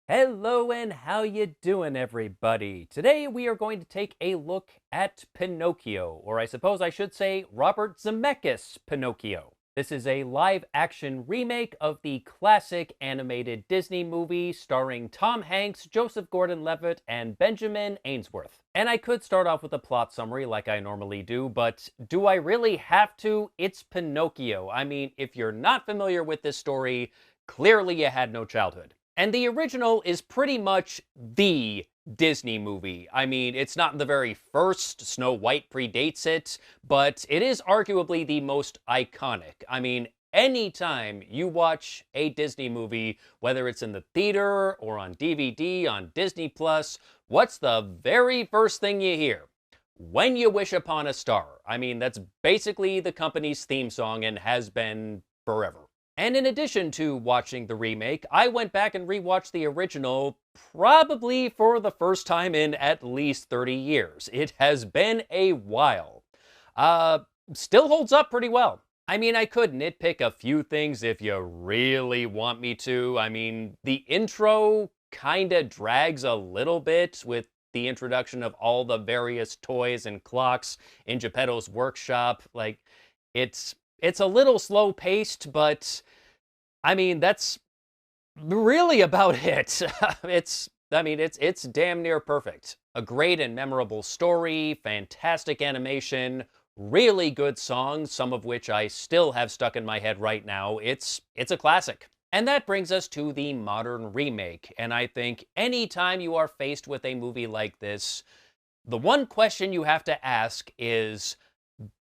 Hello and how you doing, everybody? Today we are going to take a look at Pinocchio, or I suppose I should say Robert Zemeckis' Pinocchio. This is a live-action remake of the classic animated Disney movie starring Tom Hanks, Joseph Gordon-Levitt, and Benjamin Ainsworth. And I could start off with a plot summary like I normally do, but do I really have to? It's Pinocchio. I mean, if you're not familiar with this story, clearly you had no childhood. And the original is pretty much the Disney movie. I mean, it's not the very first, Snow White predates it, but it is arguably the most iconic. I mean, anytime you watch a Disney movie, whether it's in the theater or on DVD, on Disney Plus, what's the very first thing you hear? When You Wish Upon a Star. I mean, that's basically the company's theme song and has been forever. And in addition to watching the remake, I went back and rewatched the original probably for the first time in at least 30 years. It has been a while. Still holds up pretty well. I mean, I could nitpick a few things if you really want me to. I mean, the intro kinda drags a little bit with the introduction of all the various toys and clocks in Geppetto's workshop. Like, it's a little slow paced, but I mean, that's really about it. It's damn near perfect. A great and memorable story, fantastic animation, really good songs, some of which I still have stuck in my head right now. It's a classic. And that brings us to the modern remake. And I think anytime you are faced with a movie like this, the one question you have to ask is,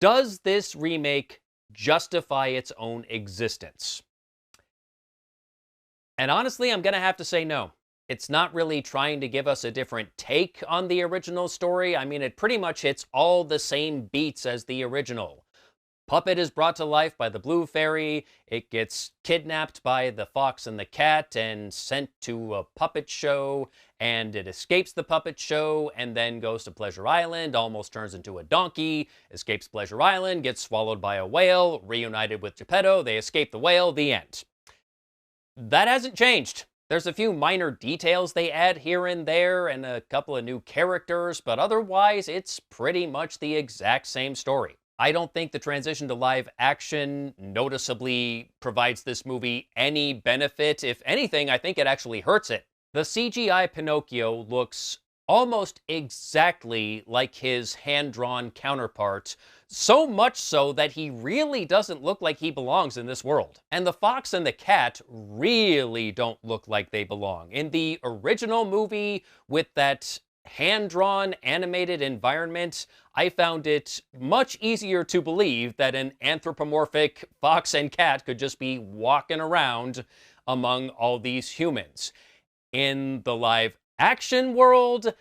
does this remake justify its own existence? And honestly, I'm going to have to say no. It's not really trying to give us a different take on the original story. I mean, it pretty much hits all the same beats as the original. Puppet is brought to life by the Blue Fairy. It gets kidnapped by the fox and the cat and sent to a puppet show. And it escapes the puppet show and then goes to Pleasure Island, almost turns into a donkey, escapes Pleasure Island, gets swallowed by a whale, reunited with Geppetto, they escape the whale, the end. That hasn't changed. There's a few minor details they add here and there and a couple of new characters, but otherwise it's pretty much the exact same story. I don't think the transition to live action noticeably provides this movie any benefit. If anything, I think it actually hurts it. The CGI Pinocchio looks almost exactly like his hand-drawn counterpart, so much so that he really doesn't look like he belongs in this world. And the fox and the cat really don't look like they belong. In the original movie, with that hand-drawn animated environment, I found it much easier to believe that an anthropomorphic fox and cat could just be walking around among all these humans. In the live action world,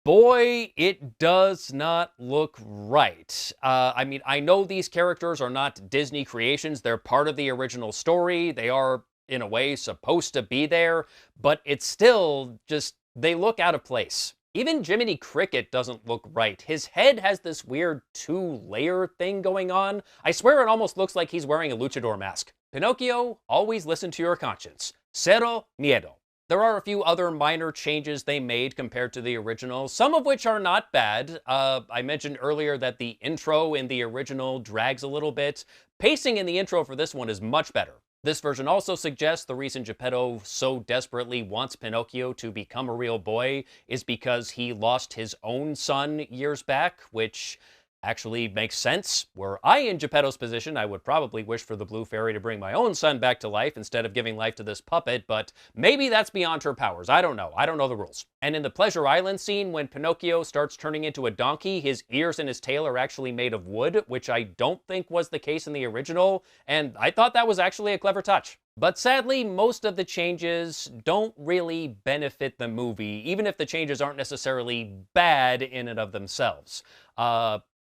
boy, it does not look right. I mean, I know these characters are not Disney creations. They're part of the original story. They are, in a way, supposed to be there, but it's still just, they look out of place. Even Jiminy Cricket doesn't look right. His head has this weird two-layer thing going on. I swear it almost looks like he's wearing a luchador mask. Pinocchio, always listen to your conscience. Cero miedo. There are a few other minor changes they made compared to the original, some of which are not bad. I mentioned earlier that the intro in the original drags a little bit. Pacing in the intro for this one is much better. This version also suggests the reason Geppetto so desperately wants Pinocchio to become a real boy is because he lost his own son years back, which actually makes sense. Were I in Geppetto's position, I would probably wish for the Blue Fairy to bring my own son back to life instead of giving life to this puppet, but maybe that's beyond her powers. I don't know. I don't know the rules. And in the Pleasure Island scene, when Pinocchio starts turning into a donkey, his ears and his tail are actually made of wood, which I don't think was the case in the original, and I thought that was actually a clever touch. But sadly, most of the changes don't really benefit the movie, even if the changes aren't necessarily bad in and of themselves.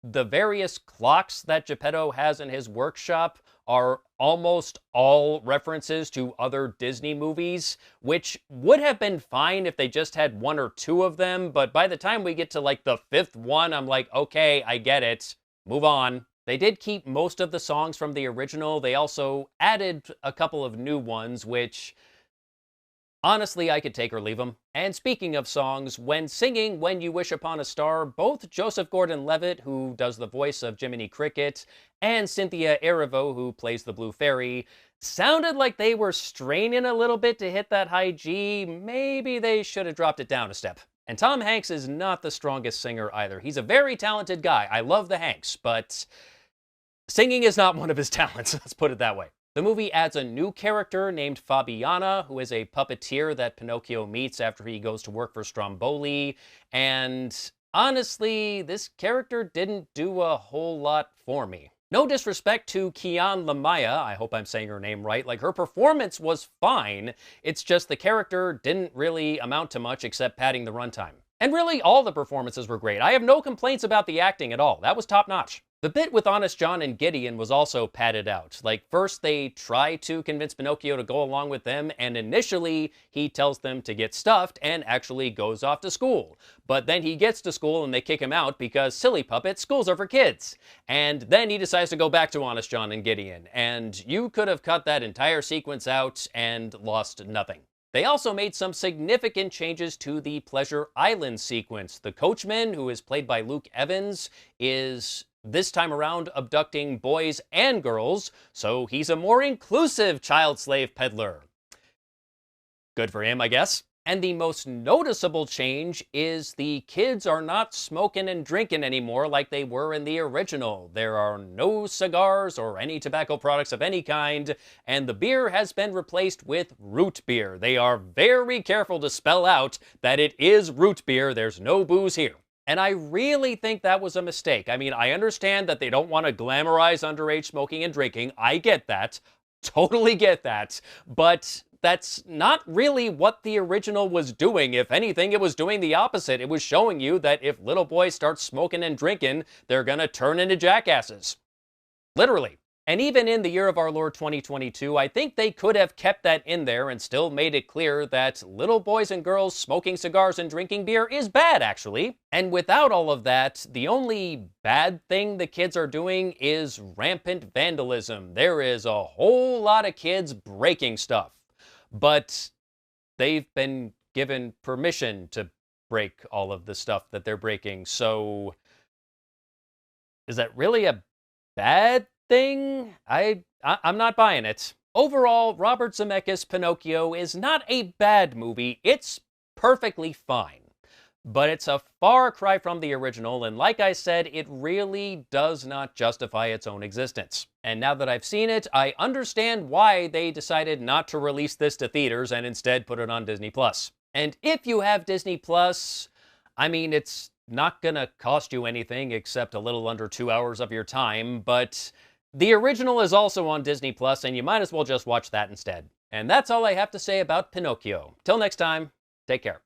The various clocks that Geppetto has in his workshop are almost all references to other Disney movies, which would have been fine if they just had one or two of them, but by the time we get to like the fifth one, I'm like, okay, I get it. Move on. They did keep most of the songs from the original. They also added a couple of new ones, which Honestly, I could take or leave them. And speaking of songs, when singing When You Wish Upon a Star, both Joseph Gordon-Levitt, who does the voice of Jiminy Cricket, and Cynthia Erivo, who plays the Blue Fairy, sounded like they were straining a little bit to hit that high G. Maybe they should have dropped it down a step. And Tom Hanks is not the strongest singer either. He's a very talented guy. I love the Hanks, but singing is not one of his talents, let's put it that way. The movie adds a new character named Fabiana, who is a puppeteer that Pinocchio meets after he goes to work for Stromboli, and honestly, this character didn't do a whole lot for me. No disrespect to Kian Lamaya, I hope I'm saying her name right, like her performance was fine, it's just the character didn't really amount to much except padding the runtime. And really, all the performances were great. I have no complaints about the acting at all. That was top notch. The bit with Honest John and Gideon was also padded out. Like, first they try to convince Pinocchio to go along with them, and initially he tells them to get stuffed and actually goes off to school. But then he gets to school and they kick him out because, silly puppet, schools are for kids. And then he decides to go back to Honest John and Gideon. And you could have cut that entire sequence out and lost nothing. They also made some significant changes to the Pleasure Island sequence. The coachman, who is played by Luke Evans, is this time around abducting boys and girls, so he's a more inclusive child slave peddler. Good for him, I guess. And the most noticeable change is the kids are not smoking and drinking anymore like they were in the original. There are no cigars or any tobacco products of any kind, and the beer has been replaced with root beer. They are very careful to spell out that it is root beer. There's no booze here. And I really think that was a mistake. I mean, I understand that they don't want to glamorize underage smoking and drinking. I get that. Totally get that. But that's not really what the original was doing. If anything, it was doing the opposite. It was showing you that if little boys start smoking and drinking, they're gonna turn into jackasses. Literally. And even in the year of our Lord 2022, I think they could have kept that in there and still made it clear that little boys and girls smoking cigars and drinking beer is bad, actually. And without all of that, the only bad thing the kids are doing is rampant vandalism. There is a whole lot of kids breaking stuff. But they've been given permission to break all of the stuff that they're breaking, so is that really a bad thing? I'm not buying it. Overall, Robert Zemeckis' Pinocchio is not a bad movie. It's perfectly fine. But it's a far cry from the original, and like I said, it really does not justify its own existence. And now that I've seen it, I understand why they decided not to release this to theaters and instead put it on Disney+. And if you have Disney+, I mean, it's not gonna cost you anything except a little under 2 hours of your time, but the original is also on Disney+, and you might as well just watch that instead. And that's all I have to say about Pinocchio. Till next time, take care.